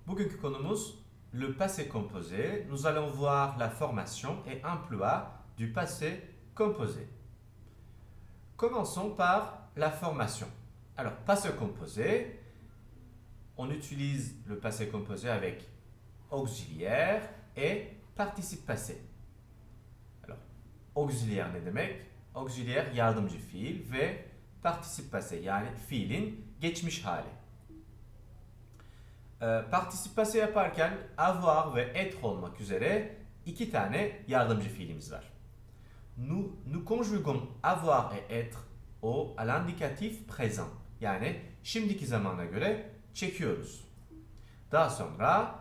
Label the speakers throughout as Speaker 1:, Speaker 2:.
Speaker 1: Bugünkü konumuz le passé composé. Nous allons voir la formation et emploi du passé composé. Commençons par la formation. Alors, passé composé, on utilise le passé composé avec auxiliaire et participe passé. Alors, auxiliaire ne demek? Auxiliaire yardımcı fiil ve participe passé yani fiilin geçmiş hali. Participe passé yaparken avoir ve être olmak üzere iki tane yardımcı fiilimiz var. Nous conjuguons avoir et être à l'indicatif présent. Yani şimdiki zamana göre çekiyoruz. Daha sonra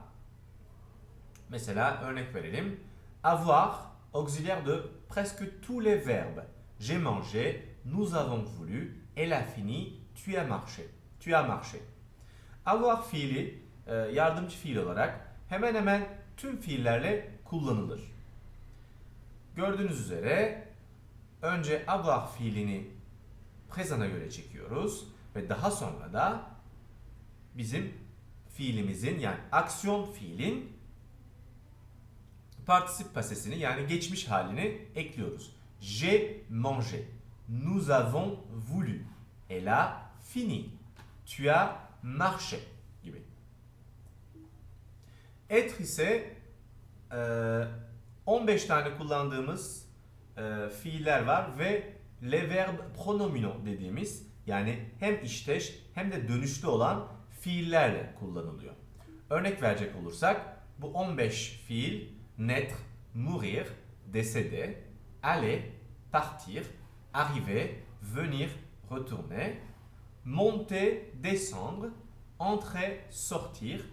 Speaker 1: mesela örnek verelim. Avoir, auxiliaire de presque tous les verbes. J'ai mangé, nous avons voulu, elle a fini, tu as marché. Tu as marché. Avoir fiili yardımcı fiil olarak hemen hemen tüm fiillerle kullanılır. Gördüğünüz üzere önce avoir fiilini présent'a göre çekiyoruz ve daha sonra da bizim fiilimizin yani aksiyon fiilin participe passésini yani geçmiş halini ekliyoruz. J'ai mangé. Nous avons voulu. Elle a fini. Tu as marché gibi. Être ise 15 tane kullandığımız fiiller var ve les verbes pronominaux dediğimiz yani hem işteş hem de dönüşlü olan fiillerle kullanılıyor. Örnek verecek olursak bu 15 fiil naître, mourir, décéder, aller, partir, arriver, venir, retourner, monter, descendre, entrer, sortir,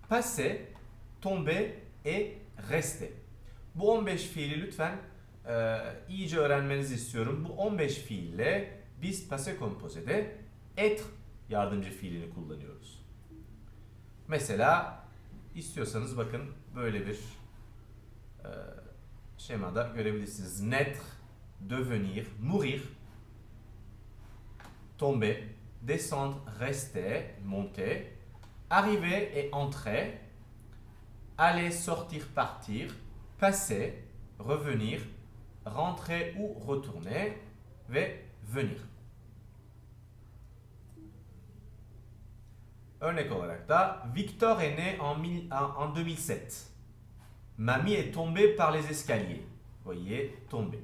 Speaker 1: passer, tomber et rester. Bu 15 fiili lütfen iyice öğrenmenizi istiyorum. Bu 15 fiille biz passé composé'de être yardımcı fiilini kullanıyoruz. Mesela istiyorsanız bakın böyle bir şemada görebilirsiniz. Naître, devenir, mourir, tomber, descendre, rester, monter, arriver et entrer, aller, sortir, partir, passer, revenir, rentrer ou retourner ve venir. Örnek olarak da Victor est né en 2007. Mamie est tombée par les escaliers. Voyez, tomber.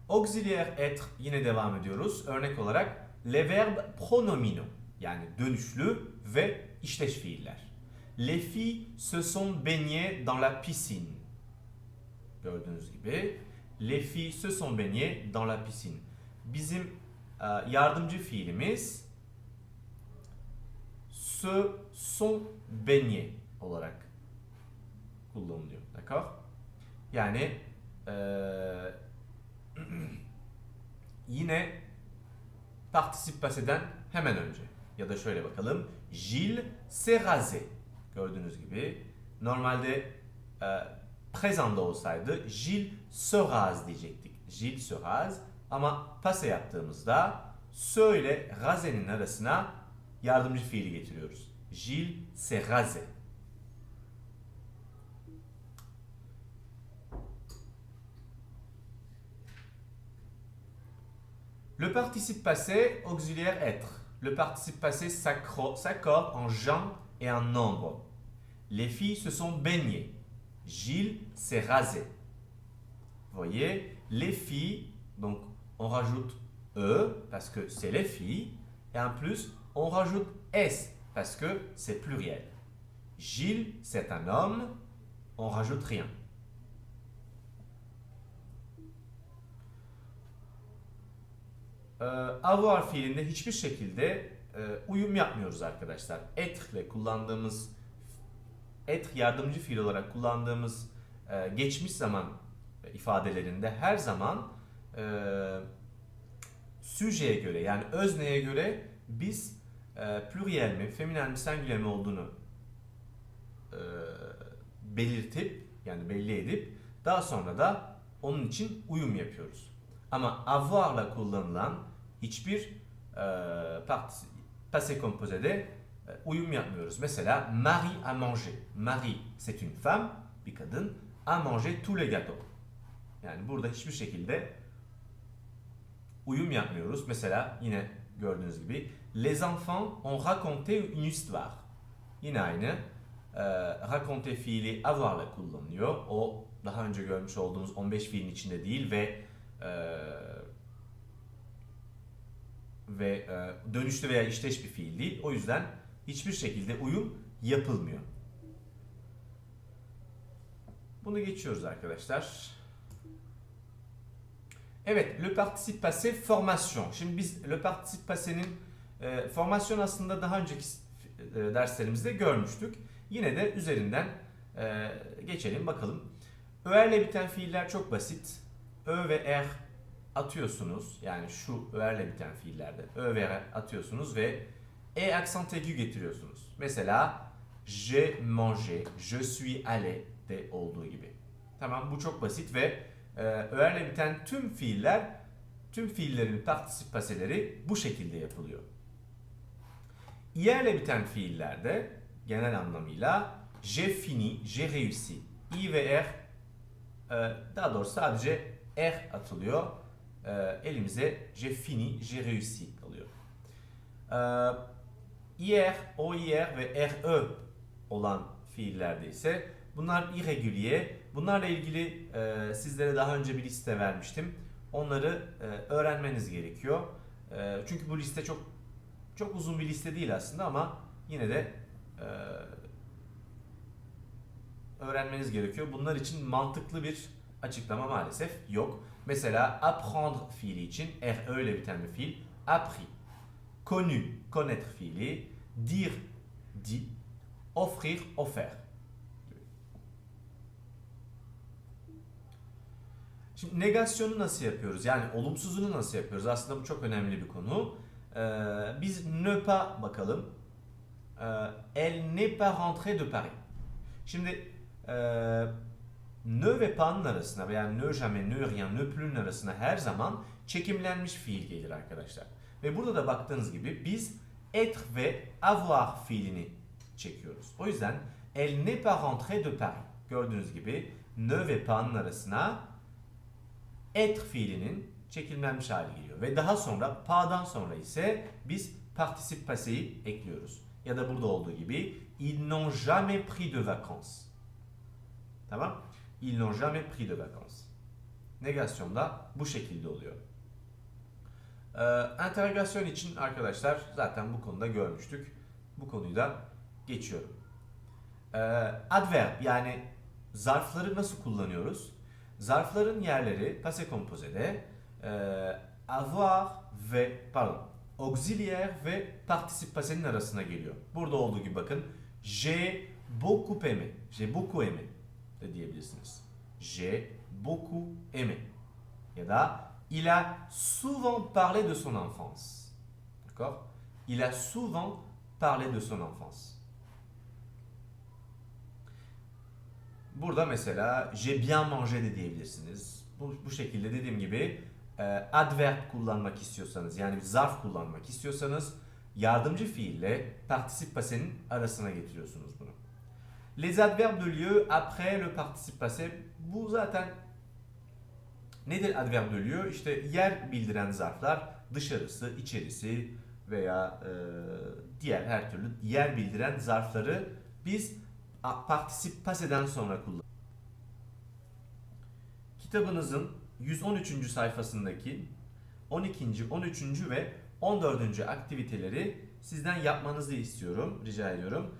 Speaker 1: Auxiliaire être yine devam ediyoruz. Örnek olarak les verbes pronominaux yani dönüşlü ve işteş fiiller. Les filles se sont baignées dans la piscine. Gördüğünüz gibi les filles se sont baignées dans la piscine. Bizim yardımcı fiilimiz se sont baignées olarak kullanılıyor. D'accord? Yani yine participe passé'den hemen önce. Ya da şöyle bakalım. Gilles s'est rasé. Gördüğünüz gibi normalde présent'da olsaydı Gilles se rase diyecektik. Gilles se rase ama passé yaptığımızda se ile rase'nin arasına yardımcı fiili getiriyoruz. Gilles s'est rasé. Le participe passé auxiliaire être. Le participe passé s'accorde en genre et en nombre. Les filles se sont baignées. Gilles s'est rasé. Vous voyez, les filles, donc on rajoute E parce que c'est les filles. Et en plus, on rajoute S parce que c'est pluriel. Gilles, c'est un homme. On rajoute rien. Avoir fiilinde hiçbir şekilde uyum yapmıyoruz arkadaşlar. Être ile kullandığımız être yardımcı fiil olarak kullandığımız geçmiş zaman ifadelerinde her zaman sujeye göre yani özneye göre biz pluriel mi, feminen mi, singulier mi olduğunu belirtip yani belli edip daha sonra da onun için uyum yapıyoruz. Ama avoir'la kullanılan hiçbir passé composé'de uyum yapmıyoruz. Mesela Marie a mangé. Marie c'est une femme, bir kadın. A mangé tous les gâteaux. Yani burada hiçbir şekilde uyum yapmıyoruz. Mesela yine gördüğünüz gibi les enfants ont raconté une histoire. Yine aynı. Raconter fiili avoir'la kullanılıyor. O daha önce görmüş olduğumuz 15 fiilin içinde değil ve dönüşlü veya işteş bir fiil değil. O yüzden hiçbir şekilde uyum yapılmıyor. Bunu geçiyoruz arkadaşlar. Evet, le participe passé formation. Şimdi biz le participe passé'nin formasyon aslında daha önceki derslerimizde görmüştük. Yine de üzerinden geçelim bakalım. Ö'erle biten fiiller çok basit. Ö ve er atıyorsunuz. Yani şu ö'erle biten fiillerde ö ve er atıyorsunuz ve e accent aigu getiriyorsunuz. Mesela j'ai mangé, je suis allé de olduğu gibi. Tamam, bu çok basit ve ö'erle biten tüm fiillerin participe passé'leri bu şekilde yapılıyor. İ'erle biten fiillerde genel anlamıyla j'ai fini, j'ai réussi. I ve er, daha doğrusu sadece er atılıyor. Elimize j'ai fini, j'ai réussi alıyor. Ir, oir ve re olan fiillerde ise bunlar irrégulier. Bunlarla ilgili sizlere daha önce bir liste vermiştim. Onları öğrenmeniz gerekiyor. Çünkü bu liste çok uzun bir liste değil aslında ama yine de öğrenmeniz gerekiyor. Bunlar için mantıklı bir açıklama maalesef yok. Mesela apprendre fiili için re ile biten bir fiil appris. Connu, connaître fiili, dire, dit, offrir, offert. Şimdi negasyonu nasıl yapıyoruz? Yani olumsuzunu nasıl yapıyoruz? Aslında bu çok önemli bir konu. Biz ne pas bakalım. Elle n'est pas rentrée de Paris. Şimdi ne ve pas'ın arasına veya ne jamais, ne rien, ne plus'un arasına her zaman çekimlenmiş fiil gelir arkadaşlar. Ve burada da baktığınız gibi biz être ve avoir fiilini çekiyoruz. O yüzden elle n'est pas rentrée de Paris. Gördüğünüz gibi ne ve pas'ın arasına être fiilinin çekilmemiş hali geliyor. Ve daha sonra pas'dan sonra ise biz participe passé'yi ekliyoruz. Ya da burada olduğu gibi ils n'ont jamais pris de vacances. Tamam? Ils n'ont jamais pris de vacances. Negasyon da bu şekilde oluyor. Interrogasyon için arkadaşlar zaten bu konuda görmüştük. Bu konuyu da geçiyorum. Adverb yani zarfları nasıl kullanıyoruz? Zarfların yerleri passé composé'de avoir ve auxiliaire ve participe passé'nin arasına geliyor. Burada olduğu gibi bakın. J'ai beaucoup aimé. J'ai beaucoup aimé de diyebilirsiniz. J'ai beaucoup aimé. Ya da il a souvent parlé de son enfance. D'accord? Il a souvent parlé de son enfance. Burada mesela j'ai bien mangé de diyebilirsiniz. Bu şekilde dediğim gibi adverb kullanmak istiyorsanız yani bir zarf kullanmak istiyorsanız yardımcı fiille participe passé'nin arasına getiriyorsunuz bunu. Les adverbes de lieu après le participe passé, bu zaten nedir adverbe de lieu? İşte yer bildiren zarflar dışarısı, içerisi veya diğer her türlü yer bildiren zarfları biz participe passé'den sonra kullanıyoruz. Kitabınızın 113. sayfasındaki 12. 13. ve 14. aktiviteleri sizden yapmanızı istiyorum, rica ediyorum.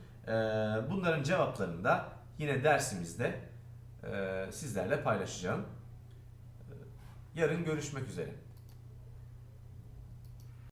Speaker 1: Bunların cevaplarını da yine dersimizde sizlerle paylaşacağım. Yarın görüşmek üzere.